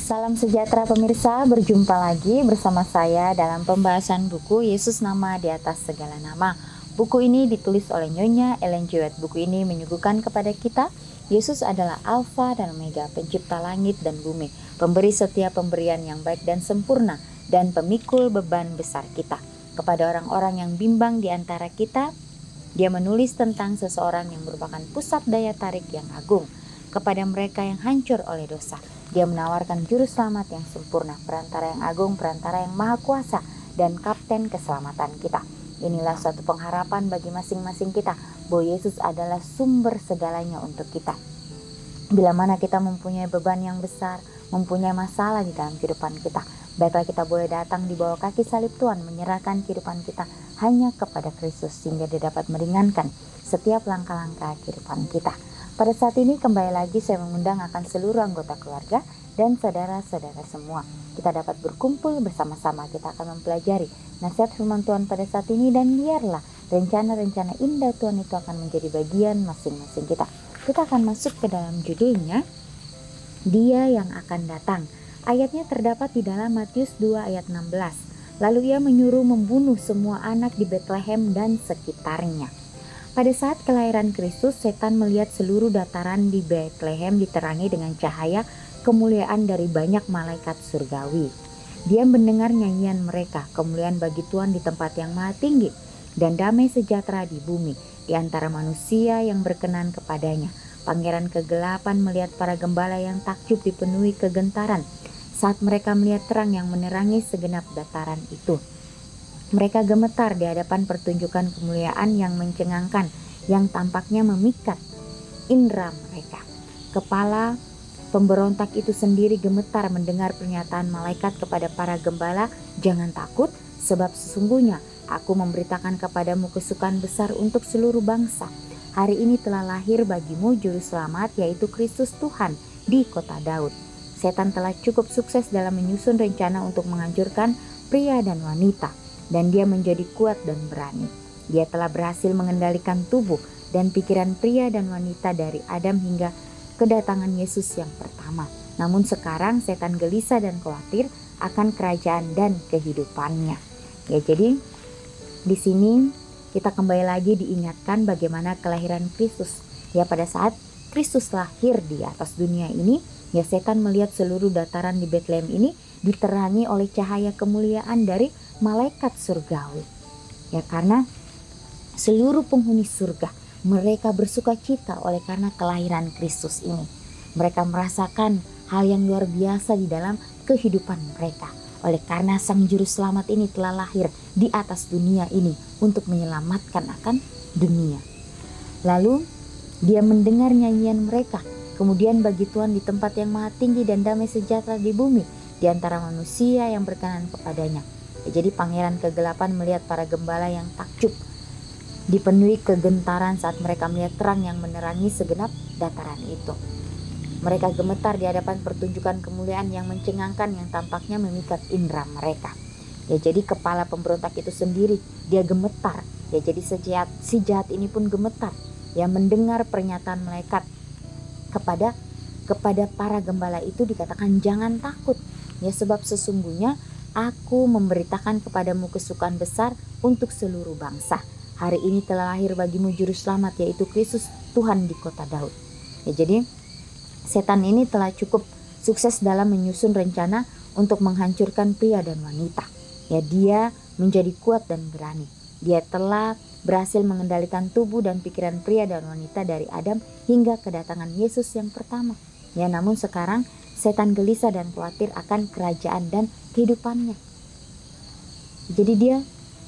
Salam sejahtera pemirsa, berjumpa lagi bersama saya dalam pembahasan buku Yesus Nama di Atas Segala Nama. Buku ini ditulis oleh Nyonya Ellen G. White. Buku ini menyuguhkan kepada kita Yesus adalah Alfa dan Omega, pencipta langit dan bumi, pemberi setiap pemberian yang baik dan sempurna, dan pemikul beban besar kita. Kepada orang-orang yang bimbang di antara kita, dia menulis tentang seseorang yang merupakan pusat daya tarik yang agung. Kepada mereka yang hancur oleh dosa, dia menawarkan juru selamat yang sempurna, perantara yang agung, perantara yang maha kuasa, dan kapten keselamatan kita. Inilah suatu pengharapan bagi masing-masing kita, bahwa Yesus adalah sumber segalanya untuk kita. Bila mana kita mempunyai beban yang besar, mempunyai masalah di dalam kehidupan kita, baiklah kita boleh datang di bawah kaki salib Tuhan, menyerahkan kehidupan kita hanya kepada Kristus, sehingga dia dapat meringankan setiap langkah-langkah kehidupan kita. Pada saat ini kembali lagi saya mengundang akan seluruh anggota keluarga dan saudara-saudara semua. Kita dapat berkumpul bersama-sama, kita akan mempelajari nasihat firman Tuhan pada saat ini, dan biarlah rencana-rencana indah Tuhan itu akan menjadi bagian masing-masing kita. Kita akan masuk ke dalam judulnya, Dia yang akan datang. Ayatnya terdapat di dalam Matius 2 ayat 16. Lalu ia menyuruh membunuh semua anak di Betlehem dan sekitarnya. Pada saat kelahiran Kristus, setan melihat seluruh dataran di Betlehem diterangi dengan cahaya kemuliaan dari banyak malaikat surgawi. Dia mendengar nyanyian mereka, kemuliaan bagi Tuhan di tempat yang maha tinggi, dan damai sejahtera di bumi, di antara manusia yang berkenan kepadanya. Pangeran kegelapan melihat para gembala yang takjub dipenuhi kegentaran, saat mereka melihat terang yang menerangi segenap dataran itu. Mereka gemetar di hadapan pertunjukan kemuliaan yang mencengangkan, yang tampaknya memikat indera mereka. Kepala pemberontak itu sendiri gemetar mendengar pernyataan malaikat kepada para gembala, "Jangan takut, sebab sesungguhnya aku memberitakan kepadamu kesukaan besar untuk seluruh bangsa. Hari ini telah lahir bagimu juru selamat, yaitu Kristus Tuhan di kota Daud." Setan telah cukup sukses dalam menyusun rencana untuk menghancurkan pria dan wanita, dan dia menjadi kuat dan berani. Dia telah berhasil mengendalikan tubuh dan pikiran pria dan wanita dari Adam hingga kedatangan Yesus yang pertama. Namun sekarang setan gelisah dan khawatir akan kerajaan dan kehidupannya. Ya, jadi di sini kita kembali lagi diingatkan bagaimana kelahiran Kristus. Ya, pada saat Kristus lahir di atas dunia ini, ya setan melihat seluruh dataran di Betlehem ini diterangi oleh cahaya kemuliaan dari malaikat surgawi. Ya, karena seluruh penghuni surga, mereka bersuka cita oleh karena kelahiran Kristus ini. Mereka merasakan hal yang luar biasa di dalam kehidupan mereka. Oleh karena Sang Juru Selamat ini telah lahir di atas dunia ini untuk menyelamatkan akan dunia. Lalu dia mendengar nyanyian mereka. Kemudian bagi Tuhan di tempat yang maha tinggi dan damai sejahtera di bumi, di antara manusia yang berkenan kepadanya. Jadi pangeran kegelapan melihat para gembala yang takjub, dipenuhi kegentaran saat mereka melihat terang yang menerangi segenap dataran itu. Mereka gemetar di hadapan pertunjukan kemuliaan yang mencengangkan, yang tampaknya memikat indera mereka. Ya, jadi kepala pemberontak itu sendiri dia gemetar. Ya, jadi si jahat ini pun gemetar, ya, mendengar pernyataan malaikat kepada para gembala itu dikatakan, "Jangan takut, ya, sebab sesungguhnya aku memberitakan kepadamu kesukaan besar untuk seluruh bangsa. Hari ini telah lahir bagimu juru selamat, yaitu Kristus Tuhan di kota Daud." Ya, jadi setan ini telah cukup sukses dalam menyusun rencana untuk menghancurkan pria dan wanita. Ya, dia menjadi kuat dan berani. Dia telah berhasil mengendalikan tubuh dan pikiran pria dan wanita dari Adam hingga kedatangan Yesus yang pertama. Ya, namun sekarang setan gelisah dan khawatir akan kerajaan dan kehidupannya. Jadi dia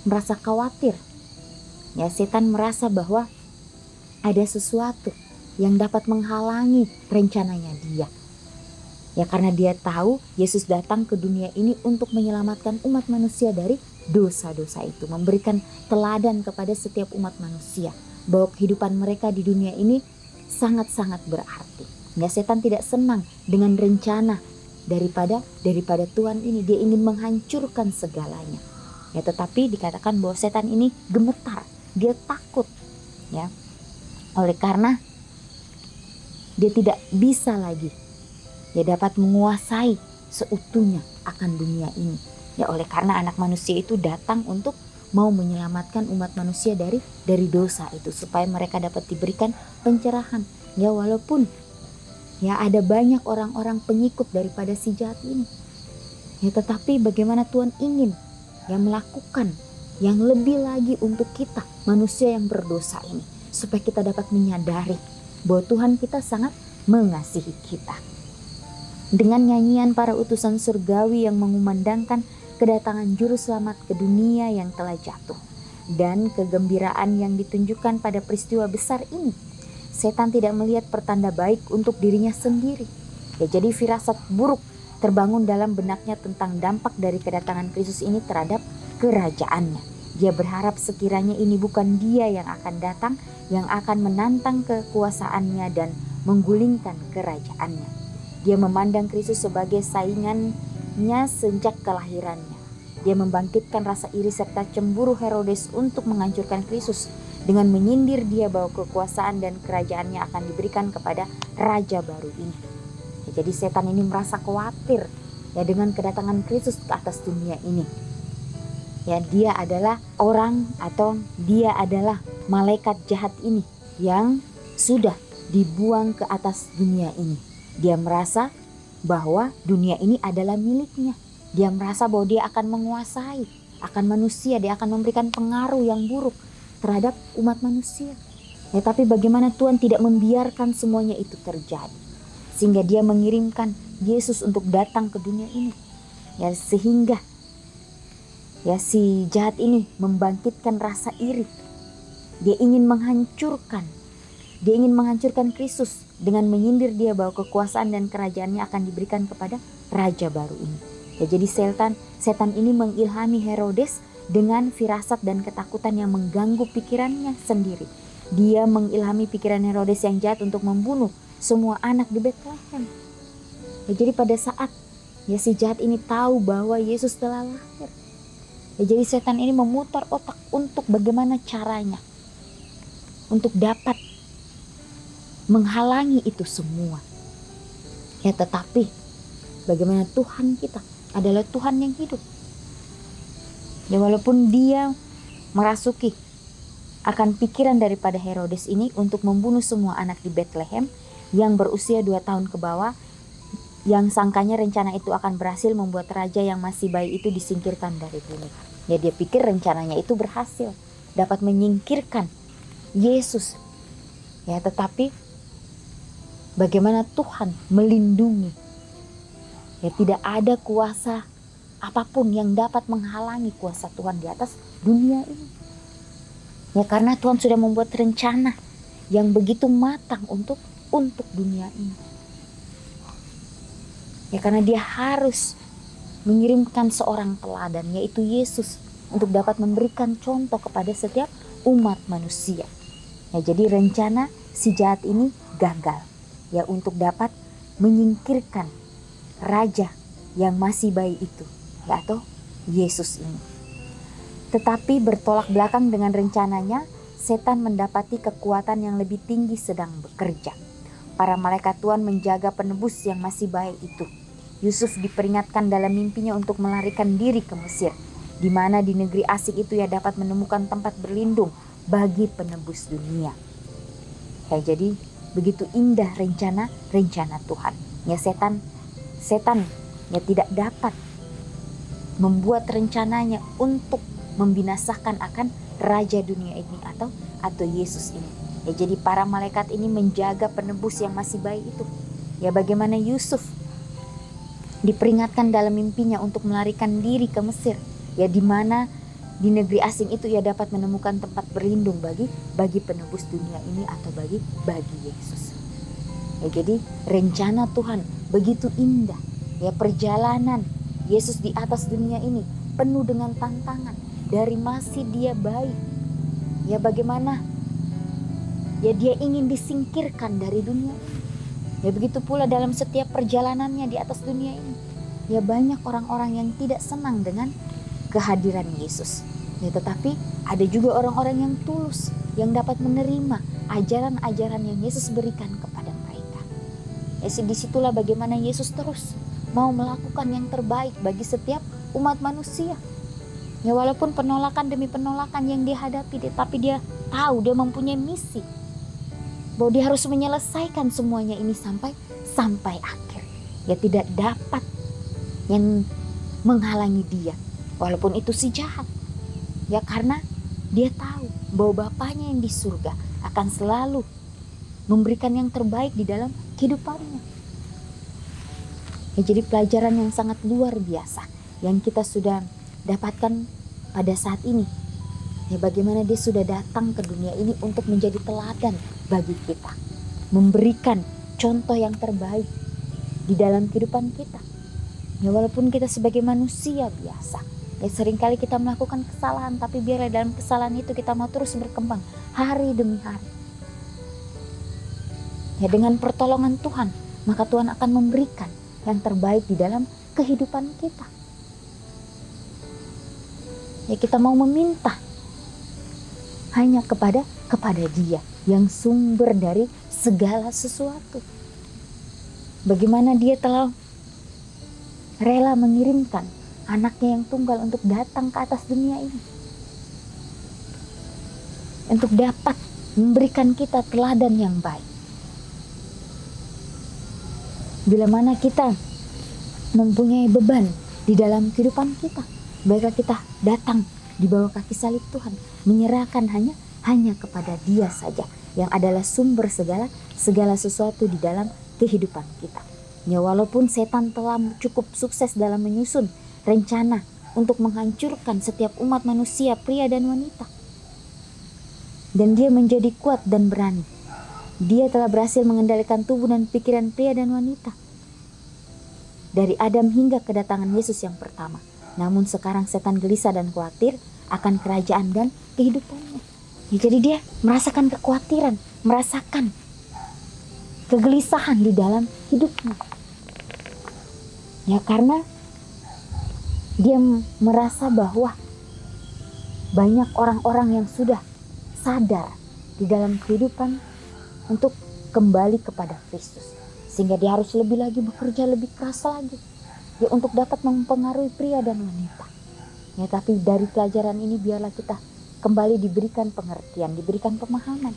merasa khawatir. Ya, setan merasa bahwa ada sesuatu yang dapat menghalangi rencananya dia. Ya, karena dia tahu Yesus datang ke dunia ini untuk menyelamatkan umat manusia dari dosa-dosa itu, memberikan teladan kepada setiap umat manusia bahwa kehidupan mereka di dunia ini sangat-sangat berarti. Ya, setan tidak senang dengan rencana daripada Tuhan ini. Dia ingin menghancurkan segalanya. Ya, tetapi dikatakan bahwa setan ini gemetar, dia takut. Ya, oleh karena dia tidak bisa lagi, dia dapat menguasai seutuhnya akan dunia ini. Ya, oleh karena anak manusia itu datang untuk mau menyelamatkan umat manusia dari dosa itu, supaya mereka dapat diberikan pencerahan. Ya, walaupun ya ada banyak orang-orang pengikut daripada si jahat ini. Ya, tetapi bagaimana Tuhan ingin yang melakukan yang lebih lagi untuk kita manusia yang berdosa ini, supaya kita dapat menyadari bahwa Tuhan kita sangat mengasihi kita. Dengan nyanyian para utusan surgawi yang mengumandangkan kedatangan juru selamat ke dunia yang telah jatuh, dan kegembiraan yang ditunjukkan pada peristiwa besar ini, setan tidak melihat pertanda baik untuk dirinya sendiri. Ya, jadi firasat buruk terbangun dalam benaknya tentang dampak dari kedatangan Kristus ini terhadap kerajaannya. Dia berharap sekiranya ini bukan dia yang akan datang, yang akan menantang kekuasaannya dan menggulingkan kerajaannya. Dia memandang Kristus sebagai saingannya sejak kelahirannya. Dia membangkitkan rasa iri serta cemburu Herodes untuk menghancurkan Kristus dengan menyindir dia bahwa kekuasaan dan kerajaannya akan diberikan kepada raja baru ini. Ya, jadi setan ini merasa khawatir ya dengan kedatangan Kristus ke atas dunia ini. Ya, dia adalah orang atau dia adalah malaikat jahat ini yang sudah dibuang ke atas dunia ini. Dia merasa bahwa dunia ini adalah miliknya. Dia merasa bahwa dia akan menguasai akan manusia, dia akan memberikan pengaruh yang buruk terhadap umat manusia. Ya, tapi bagaimana Tuhan tidak membiarkan semuanya itu terjadi, sehingga dia mengirimkan Yesus untuk datang ke dunia ini. Ya, sehingga ya si jahat ini membangkitkan rasa iri. Dia ingin menghancurkan Kristus dengan menyindir dia bahwa kekuasaan dan kerajaannya akan diberikan kepada raja baru ini. Ya, jadi setan ini mengilhami Herodes dengan firasat dan ketakutan yang mengganggu pikirannya sendiri. Dia mengilhami pikiran Herodes yang jahat untuk membunuh semua anak di Betlehem. Ya, jadi pada saat ya si jahat ini tahu bahwa Yesus telah lahir, ya, jadi setan ini memutar otak untuk bagaimana caranya untuk dapat menghalangi itu semua. Ya, tetapi bagaimana Tuhan kita adalah Tuhan yang hidup. Ya, walaupun dia merasuki akan pikiran daripada Herodes ini untuk membunuh semua anak di Betlehem yang berusia 2 tahun ke bawah, yang sangkanya rencana itu akan berhasil membuat raja yang masih bayi itu disingkirkan dari bumi. Ya, dia pikir rencananya itu berhasil, dapat menyingkirkan Yesus. Ya, tetapi bagaimana Tuhan melindungi. Ya, tidak ada kuasa apapun yang dapat menghalangi kuasa Tuhan di atas dunia ini. Ya, karena Tuhan sudah membuat rencana yang begitu matang untuk dunia ini. Ya, karena dia harus mengirimkan seorang teladan, yaitu Yesus, untuk dapat memberikan contoh kepada setiap umat manusia. Ya, jadi rencana si jahat ini gagal, ya, untuk dapat menyingkirkan raja yang masih bayi itu, yaitu Yesus ini. Tetapi bertolak belakang dengan rencananya, setan mendapati kekuatan yang lebih tinggi sedang bekerja. Para malaikat Tuhan menjaga penebus yang masih bayi itu. Yusuf diperingatkan dalam mimpinya untuk melarikan diri ke Mesir, di mana di negeri asing itu ia dapat menemukan tempat berlindung bagi penebus dunia. Ya, jadi begitu indah rencana Tuhan. Ya, setan ya tidak dapat membuat rencananya untuk membinasakan akan raja dunia ini atau Yesus ini. Ya, jadi para malaikat ini menjaga penebus yang masih bayi itu. Ya, bagaimana Yusuf diperingatkan dalam mimpinya untuk melarikan diri ke Mesir, ya, di mana di negeri asing itu ia dapat menemukan tempat berlindung bagi penebus dunia ini atau bagi Yesus. Ya, jadi rencana Tuhan begitu indah. Ya, perjalanan Yesus di atas dunia ini penuh dengan tantangan dari masih dia bayi. Ya, bagaimana ya dia ingin disingkirkan dari dunia ini. Ya, begitu pula dalam setiap perjalanannya di atas dunia ini. Ya, banyak orang-orang yang tidak senang dengan kehadiran Yesus. Ya, tetapi ada juga orang-orang yang tulus, yang dapat menerima ajaran-ajaran yang Yesus berikan kepada mereka. Ya, disitulah bagaimana Yesus terus mau melakukan yang terbaik bagi setiap umat manusia. Ya walaupun penolakan demi penolakan yang dia hadapi, tapi dia tahu dia mempunyai misi, bahwa dia harus menyelesaikan semuanya ini sampai akhir. Ya tidak dapat yang menghalangi dia, walaupun itu si jahat. Ya karena dia tahu bahwa Bapaknya yang di surga akan selalu memberikan yang terbaik di dalam kehidupannya. Ya, jadi pelajaran yang sangat luar biasa yang kita sudah dapatkan pada saat ini. Ya bagaimana dia sudah datang ke dunia ini untuk menjadi teladan bagi kita, memberikan contoh yang terbaik di dalam kehidupan kita. Ya walaupun kita sebagai manusia biasa, ya seringkali kita melakukan kesalahan, tapi biarlah dalam kesalahan itu kita mau terus berkembang hari demi hari. Ya dengan pertolongan Tuhan, maka Tuhan akan memberikan yang terbaik di dalam kehidupan kita. Ya kita mau meminta hanya kepada Dia yang sumber dari segala sesuatu. Bagaimana Dia telah rela mengirimkan anaknya yang tunggal untuk datang ke atas dunia ini, untuk dapat memberikan kita teladan yang baik. Bila mana kita mempunyai beban di dalam kehidupan kita, baiklah kita datang di bawah kaki salib Tuhan, menyerahkan hanya kepada Dia saja yang adalah sumber segala sesuatu di dalam kehidupan kita. Ya walaupun setan telah cukup sukses dalam menyusun rencana untuk menghancurkan setiap umat manusia, pria dan wanita, dan dia menjadi kuat dan berani. Dia telah berhasil mengendalikan tubuh dan pikiran pria dan wanita dari Adam hingga kedatangan Yesus yang pertama. Namun sekarang setan gelisah dan khawatir akan kerajaan dan kehidupannya. Ya, jadi dia merasakan kekhawatiran, merasakan kegelisahan di dalam hidupnya. Ya karena dia merasa bahwa banyak orang-orang yang sudah sadar di dalam kehidupan untuk kembali kepada Kristus, sehingga dia harus lebih lagi bekerja lebih keras lagi, ya untuk dapat mempengaruhi pria dan wanita. Ya tapi dari pelajaran ini biarlah kita kembali diberikan pengertian, diberikan pemahaman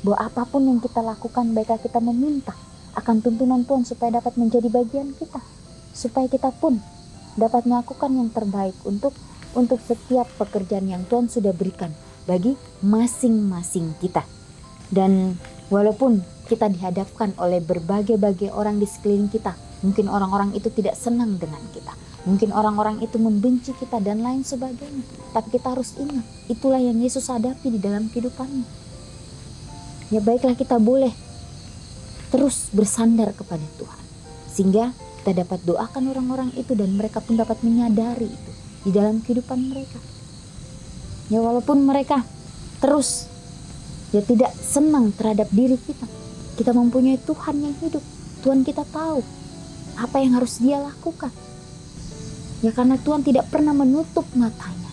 bahwa apapun yang kita lakukan, baiklah kita meminta akan tuntunan Tuhan supaya dapat menjadi bagian kita, supaya kita pun dapat melakukan yang terbaik untuk setiap pekerjaan yang Tuhan sudah berikan bagi masing-masing kita. Dan walaupun kita dihadapkan oleh berbagai orang di sekeliling kita, mungkin orang-orang itu tidak senang dengan kita, mungkin orang-orang itu membenci kita dan lain sebagainya, tapi kita harus ingat, itulah yang Yesus hadapi di dalam kehidupannya. Ya baiklah kita boleh terus bersandar kepada Tuhan, sehingga kita dapat doakan orang-orang itu dan mereka pun dapat menyadari itu di dalam kehidupan mereka. Ya walaupun mereka terus ya tidak senang terhadap diri kita mempunyai Tuhan yang hidup. Tuhan kita tahu apa yang harus Dia lakukan. Ya karena Tuhan tidak pernah menutup matanya.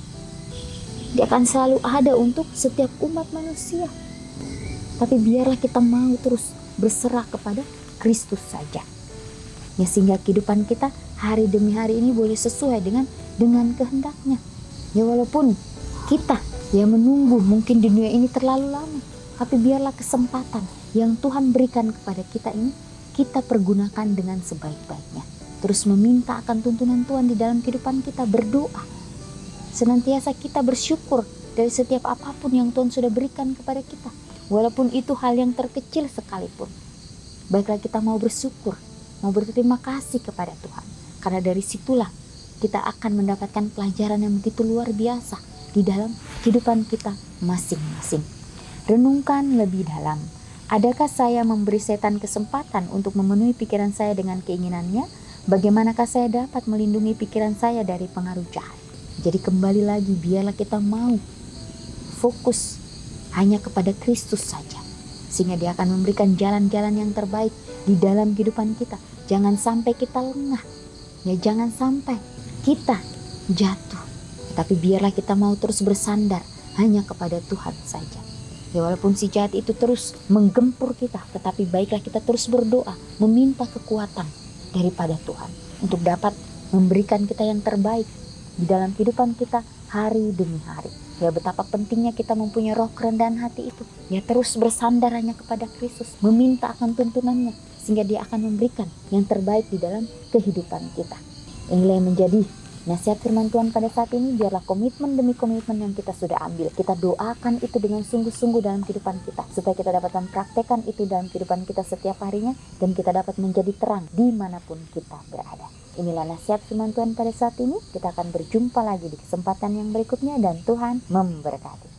Dia akan selalu ada untuk setiap umat manusia. Tapi biarlah kita mau terus berserah kepada Kristus saja. Ya sehingga kehidupan kita hari demi hari ini boleh sesuai dengan kehendaknya. Ya walaupun kita ya menunggu mungkin di dunia ini terlalu lama, tapi biarlah kesempatan yang Tuhan berikan kepada kita ini kita pergunakan dengan sebaik-baiknya. Terus meminta akan tuntunan Tuhan di dalam kehidupan kita, berdoa. Senantiasa kita bersyukur dari setiap apapun yang Tuhan sudah berikan kepada kita, walaupun itu hal yang terkecil sekalipun. Baiklah kita mau bersyukur, mau berterima kasih kepada Tuhan, karena dari situlah kita akan mendapatkan pelajaran yang begitu luar biasa di dalam kehidupan kita masing-masing. Renungkan lebih dalam. Adakah saya memberi setan kesempatan untuk memenuhi pikiran saya dengan keinginannya? Bagaimanakah saya dapat melindungi pikiran saya dari pengaruh jahat? Jadi kembali lagi, biarlah kita mau fokus hanya kepada Kristus saja, sehingga Dia akan memberikan jalan-jalan yang terbaik di dalam kehidupan kita. Jangan sampai kita lengah, ya jangan sampai kita jatuh, tapi biarlah kita mau terus bersandar hanya kepada Tuhan saja. Ya walaupun si jahat itu terus menggempur kita, tetapi baiklah kita terus berdoa, meminta kekuatan daripada Tuhan, untuk dapat memberikan kita yang terbaik di dalam kehidupan kita hari demi hari. Ya, betapa pentingnya kita mempunyai roh kerendahan hati itu. Ya, terus bersandar hanya kepada Kristus, meminta akan tuntunannya, sehingga Dia akan memberikan yang terbaik di dalam kehidupan kita. Inilah yang menjadi nasihat firman Tuhan pada saat ini. Biarlah komitmen demi komitmen yang kita sudah ambil, kita doakan itu dengan sungguh-sungguh dalam kehidupan kita, supaya kita dapat mempraktekkan itu dalam kehidupan kita setiap harinya, dan kita dapat menjadi terang dimanapun kita berada. Inilah nasihat firman Tuhan pada saat ini. Kita akan berjumpa lagi di kesempatan yang berikutnya, dan Tuhan memberkati.